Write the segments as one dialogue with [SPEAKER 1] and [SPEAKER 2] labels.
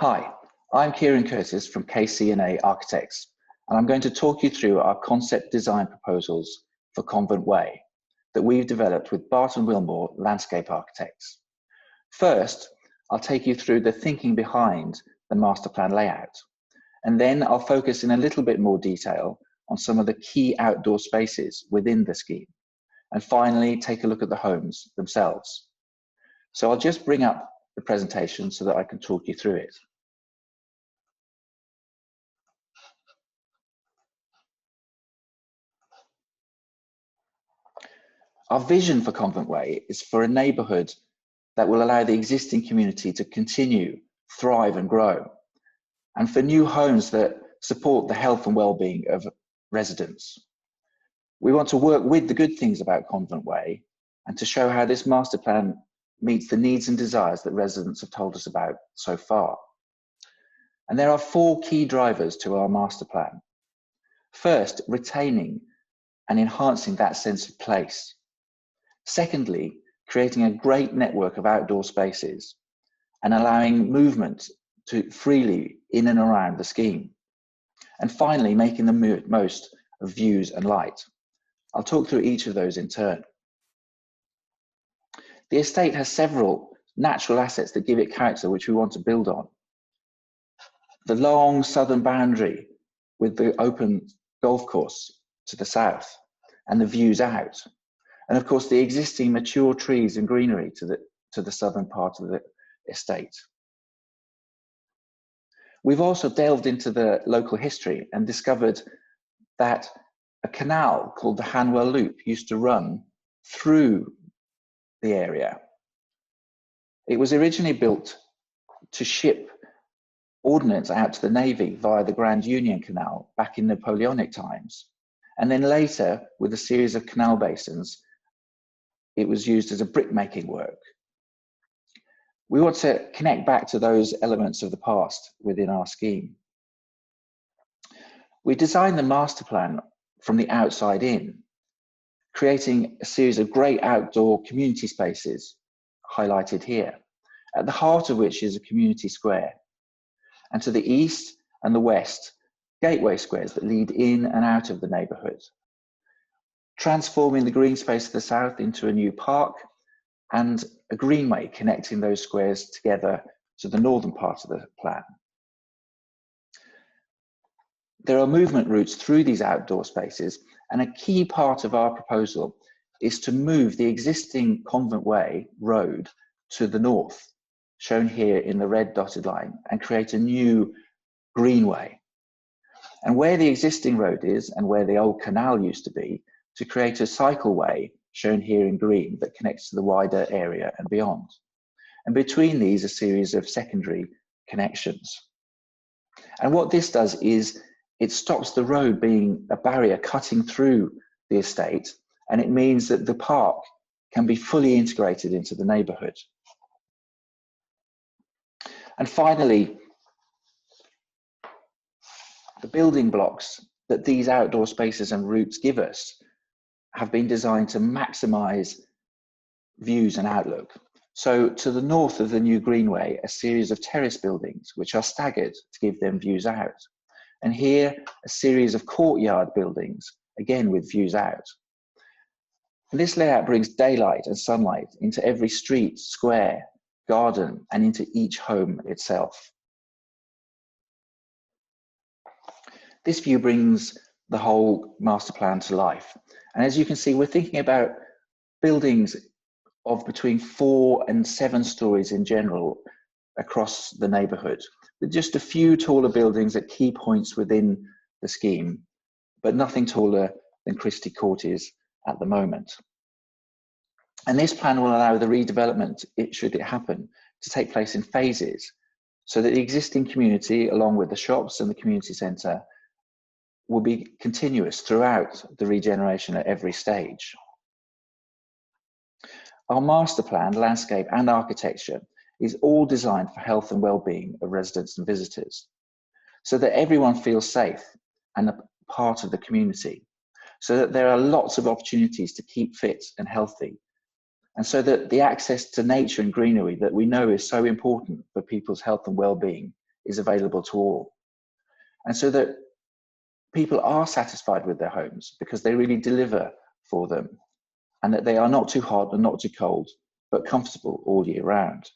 [SPEAKER 1] Hi, I'm Kieran Curtis from KC+A Architects, and I'm going to talk you through our concept design proposals for Convent Way that we've developed with Barton Wilmore Landscape Architects. First, I'll take you through the thinking behind the master plan layout, and then I'll focus in a little bit more detail on some of the key outdoor spaces within the scheme, and finally take a look at the homes themselves. So I'll just bring up the presentation so that I can talk you through it. Our vision for Convent Way is for a neighbourhood that will allow the existing community to continue, thrive and grow, and for new homes that support the health and well-being of residents. We want to work with the good things about Convent Way and to show how this master plan meets the needs and desires that residents have told us about so far. And there are four key drivers to our master plan. First, retaining and enhancing that sense of place. Secondly, creating a great network of outdoor spaces and allowing movement to freely in and around the scheme. And finally, making the most of views and light. I'll talk through each of those in turn. The estate has several natural assets that give it character, which we want to build on. The long southern boundary with the open golf course to the south and the views out. And of course, the existing mature trees and greenery to the southern part of the estate. We've also delved into the local history and discovered that a canal called the Hounslow Loop used to run through the area. It was originally built to ship ordnance out to the Navy via the Grand Union Canal back in Napoleonic times. And then later, with a series of canal basins, it was used as a brick-making work. We want to connect back to those elements of the past within our scheme. We designed the master plan from the outside in, creating a series of great outdoor community spaces highlighted here, at the heart of which is a community square. And to the east and the west, gateway squares that lead in and out of the neighbourhood, transforming the green space to the south into a new park and a greenway connecting those squares together to the northern part of the plan. There are movement routes through these outdoor spaces, and a key part of our proposal is to move the existing Convent Way road to the north, shown here in the red dotted line, and create a new greenway. And where the existing road is and where the old canal used to be, to create a cycleway, shown here in green, that connects to the wider area and beyond. And between these, a series of secondary connections. And what this does is it stops the road being a barrier cutting through the estate, and it means that the park can be fully integrated into the neighbourhood. And finally, the building blocks that these outdoor spaces and routes give us have been designed to maximise views and outlook. So to the north of the new greenway, a series of terrace buildings which are staggered to give them views out. And here, a series of courtyard buildings, again with views out. And this layout brings daylight and sunlight into every street, square, garden, and into each home itself. This view brings the whole master plan to life. And as you can see, we're thinking about buildings of between 4 and 7 stories in general across the neighbourhood, with just a few taller buildings at key points within the scheme, but nothing taller than Christie Court is at the moment. And this plan will allow the redevelopment, should it happen, to take place in phases, so that the existing community, along with the shops and the community centre, will be continuous throughout the regeneration at every stage. Our master plan, landscape and architecture, is all designed for health and well-being of residents and visitors, so that everyone feels safe and a part of the community, so that there are lots of opportunities to keep fit and healthy, and so that the access to nature and greenery that we know is so important for people's health and well-being is available to all. And so that people are satisfied with their homes because they really deliver for them, and that they are not too hot and not too cold, but comfortable all year round.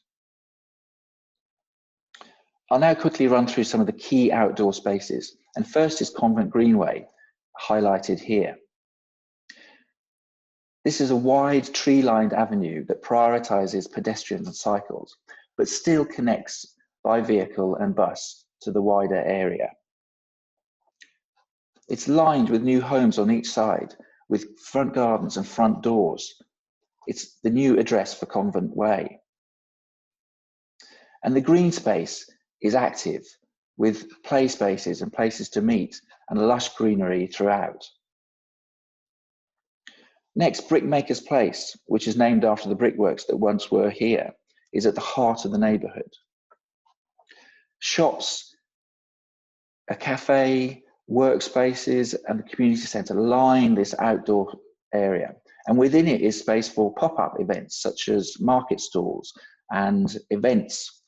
[SPEAKER 1] I'll now quickly run through some of the key outdoor spaces. And first is Convent Greenway, highlighted here. This is a wide tree-lined avenue that prioritises pedestrians and cycles, but still connects by vehicle and bus to the wider area. It's lined with new homes on each side, with front gardens and front doors. It's the new address for Convent Way. And the green space is active, with play spaces and places to meet and lush greenery throughout. Next, Brickmakers Place, which is named after the brickworks that once were here, is at the heart of the neighbourhood. Shops, a cafe, workspaces and the community centre line this outdoor area. And within it is space for pop-up events such as market stalls and events.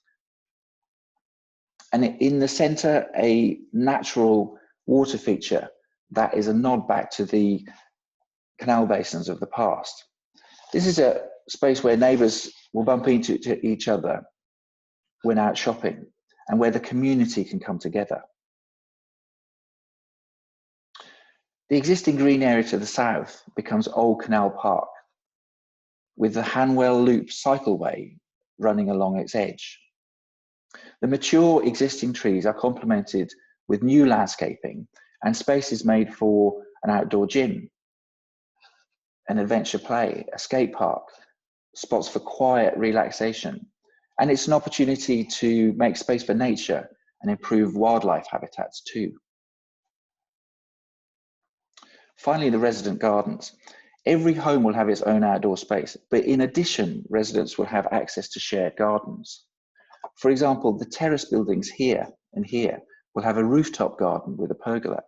[SPEAKER 1] And in the centre, a natural water feature that is a nod back to the canal basins of the past. This is a space where neighbours will bump into each other when out shopping, and where the community can come together. The existing green area to the south becomes Old Canal Park, with the Hanwell Loop cycleway running along its edge. The mature existing trees are complemented with new landscaping and spaces made for an outdoor gym, an adventure play, a skate park, spots for quiet relaxation. And it's an opportunity to make space for nature and improve wildlife habitats too. Finally, the resident gardens. Every home will have its own outdoor space, but in addition, residents will have access to shared gardens. For example, the terrace buildings here and here will have a rooftop garden with a pergola,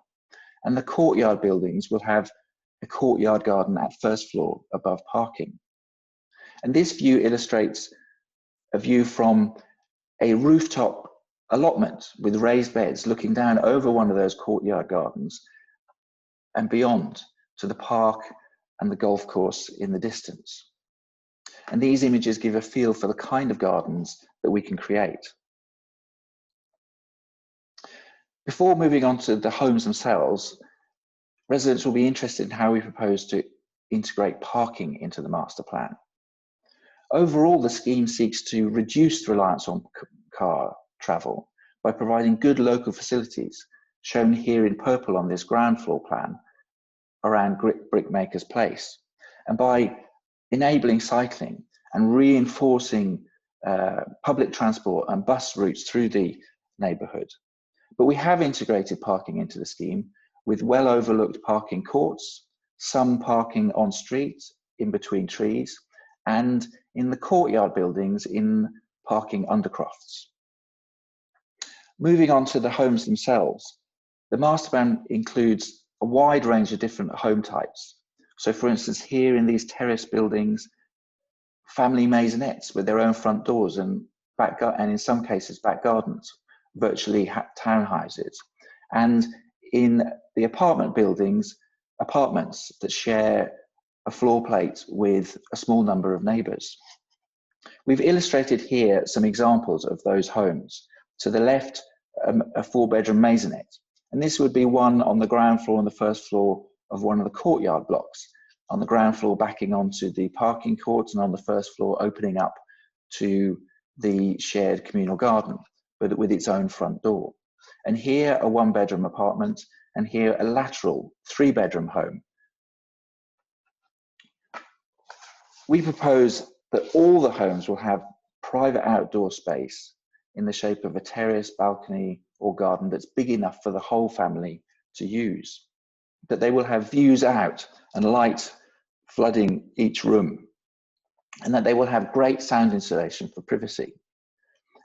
[SPEAKER 1] and the courtyard buildings will have a courtyard garden at first floor above parking. And this view illustrates a view from a rooftop allotment with raised beds looking down over one of those courtyard gardens and beyond to the park and the golf course in the distance. And these images give a feel for the kind of gardens that we can create. Before moving on to the homes themselves, residents will be interested in how we propose to integrate parking into the master plan. Overall, the scheme seeks to reduce reliance on car travel by providing good local facilities, shown here in purple on this ground floor plan, around Brickmakers Place, and by enabling cycling and reinforcing public transport and bus routes through the neighbourhood. But we have integrated parking into the scheme with well overlooked parking courts, some parking on street in between trees, and in the courtyard buildings in parking undercrofts. Moving on to the homes themselves, the master plan includes a wide range of different home types. So for instance, here in these terrace buildings, family maisonettes with their own front doors and in some cases back gardens, virtually townhouses. And in the apartment buildings, apartments that share a floor plate with a small number of neighbours. We've illustrated here some examples of those homes. To the left, a 4-bedroom maisonette, and this would be one on the ground floor and the first floor of one of the courtyard blocks, on the ground floor backing onto the parking court, and on the first floor opening up to the shared communal garden, but with its own front door. And here a 1-bedroom apartment, and here a lateral 3-bedroom home. We propose that all the homes will have private outdoor space in the shape of a terrace, balcony, or garden that's big enough for the whole family to use. That they will have views out and light flooding each room, and that they will have great sound insulation for privacy.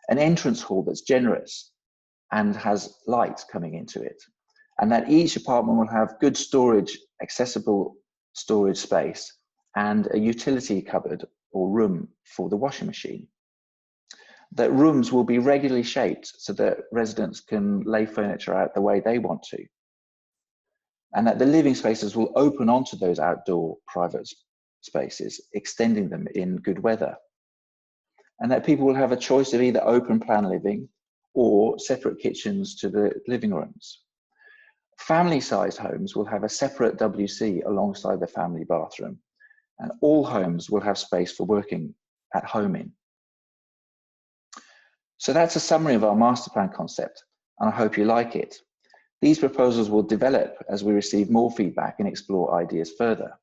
[SPEAKER 1] An entrance hall that's generous and has light coming into it, and that each apartment will have good storage, accessible storage space, and a utility cupboard or room for the washing machine. that rooms will be regularly shaped so that residents can lay furniture out the way they want to, and that the living spaces will open onto those outdoor private spaces, extending them in good weather, and that people will have a choice of either open plan living or separate kitchens to the living rooms. Family-sized homes will have a separate WC alongside the family bathroom, and all homes will have space for working at home in. So that's a summary of our master plan concept, and I hope you like it. These proposals will develop as we receive more feedback and explore ideas further.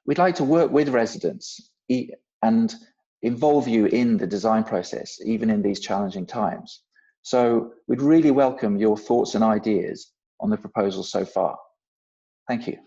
[SPEAKER 1] We'd like to work with residents and involve you in the design process, even in these challenging times. So we'd really welcome your thoughts and ideas on the proposals so far. Thank you.